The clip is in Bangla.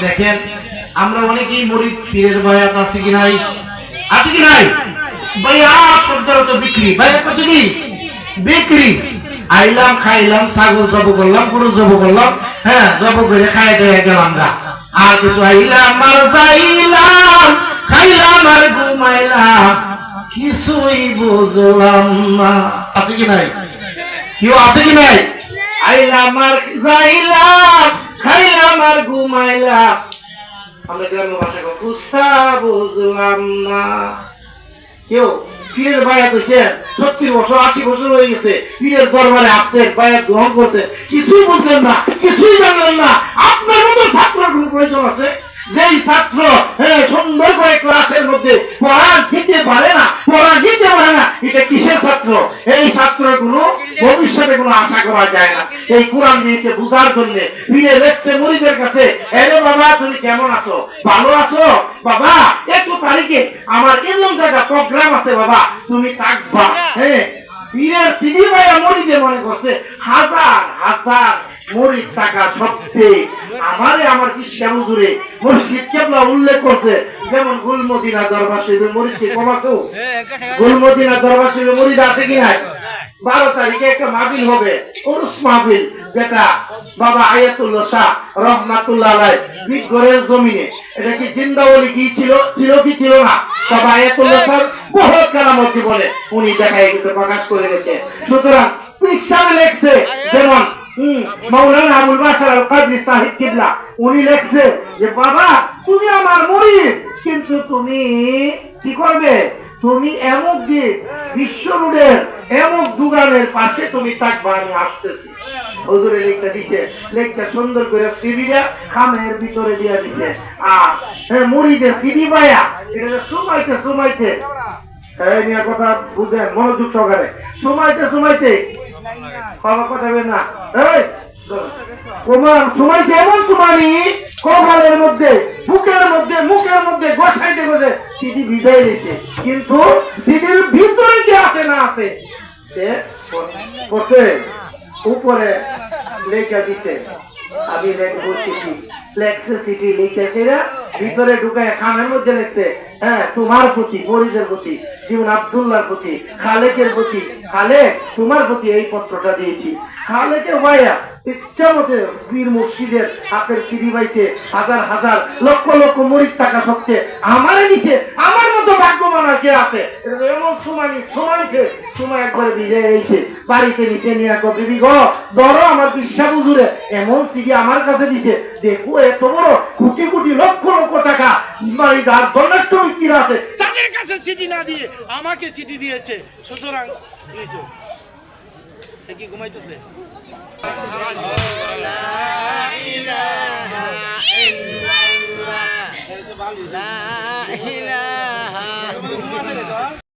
দেখেন আমরা অনেকেই মুরিদ পীরের বায়াত আছে কি নাই? আছে কি নাই? বায়াত শব্দের তো বিক্রি, বায়াত হচ্ছে কি বিক্রি। আইলাম খাইলাম, ছাগল জব করলাম, গরু জব করলাম, হ্যাঁ জব করে খাই দিয়ে গেলাম গা। আর কিছু আইলাম আর যাইলাম, খাইলাম আর ঘুমাইলাম, কিছুই বুঝলাম না। আছে কি নাই? কেউ আছে কি নাই? আইলাম আর যাইলাম, খাইলাম আর ঘুমাইলাম, আমরা গ্রামের ভাষা কুস্তা বুঝলাম না। কেউ পীরের বায়াত হয়েছে 70 বছর 80 বছর হয়ে গেছে, পীরের দরবারে আসছেন, বায়াত গ্রহণ করছে, কিছুই বুঝলেন না, কিছুই জানলেন না। আপনার মতো ছাত্র কোনো প্রয়োজন আছে? যেই ছাত্র সুন্দর করে ক্লাসের মধ্যে পড়া দিতে পারে না, এটা কিসের ছাত্র? এই ছাত্রগুলো ভবিষ্যতে কোনো আশা করা যায় না। এই কোরআন দিয়েছে বুঝার জন্য। পীরে লেখছে মরিদের কাছে, এরে বাবা তুমি কেমন আছো, ভালো আছো বাবা? এত তারিখে আমার এমন জায়গা প্রোগ্রাম আছে বাবা, তুমি থাকবা। পীরের সিডি ভাইয়া মরিদে মনে করছে হাজার হাজার মরিদ টাকা সত্যি আমারে আমার বিশ্বাস হুজুরে মুর্শিদ কেবলা উল্লেখ করছে। যেমন গুলমদিনা দরবার শরীফে মরিদকে কম আছে? গুলমদিনা দরবার শরীফে মরিদ আছে কি নাই? 12 তারিখে একটা মাহফিল হবে, উরুস মাহফিল, যেটা বাবা আয়াতুল্লাহ শাহ রহমাতুল্লাহ আলাইহি বিগড়ের জমিনে। এটা কি জিন্দাওয়ালি কি ছিল কি ছিল না? বাবা আয়াতুল্লাহ শাহ বহুত কারামত বলে উনি দেখাই গেছে, প্রকাশ করে গেছে। সুতরাং পৃষ্ঠায় লেখছে, যেমন মাওলানা আবুল বাশার আল কাদরি সাহেব কিবলা উনি লেখছে যে বাবা তুমি আমার মুরিদ, কিন্তু তুমি কি করবে? তুমি এমক দিয়ে বিশ্ব রোডের এমক দোকানের পাশে তুমি থাকবা, আমি আসতেছি। হুজুরে লেখা দিছে, লেখা সুন্দর করে সিডিটা খামের ভিতরে দিয়ে দিছে। আর মুরিদে সিডি পায়া এটা সময়তে এই নিয়ে কথা বুঝেন মনোযোগ সহকারে। সময়তে বাবা কথা বলেন না, এই সময়তে এমন সুমানি কপালের মধ্যে মুখের মধ্যে গোসাইতে বসে সিডি ভিজাই দিয়েছে, কিন্তু সিডির ভিতরে কি আছে না আছে সে পড়ছে। উপরে লেখা দিছে আমি লিখবো চিঠি, লেখছে চিঠি লিখেছে, ভিতরে ঢুকায় খামের মধ্যে লেখছে তোমার প্রতি, মরিদের প্রতি, জীবন আব্দুল্লাহর প্রতি, খালেকের প্রতি, খালেক তোমার প্রতি এই পত্রটা দিয়েছি। খালেকে ভাইয়া ইচ্ছা মতে পীর মুর্শিদের হাতের সিঁড়ি পাইছে, হাজার হাজার লক্ষ লক্ষ মরিদ টাকা সবচেয়ে আমারে দিছে। আমার মতো ভাগ্যবান আর কে আছে? এমন সময় একবারে ভিজে গেছে, বাড়িতে নিচে নিয়ে বিবি গো ধরো আমার বিশ্বাস হুজুরে এমন সিঁড়ি আমার কাছে দিছে, দেখো এত বড় কোটি কোটি লক্ষ লক্ষ টাকা বাড়ি যার ধনাঢ্য ব্যক্তিরা আছে তাদের কাছে চিঠি না দিয়ে আমাকে চিঠি দিয়েছে। সুতরাং কি ঘুমাইতেছে? লা ইলাহা ইল্লাল্লাহ।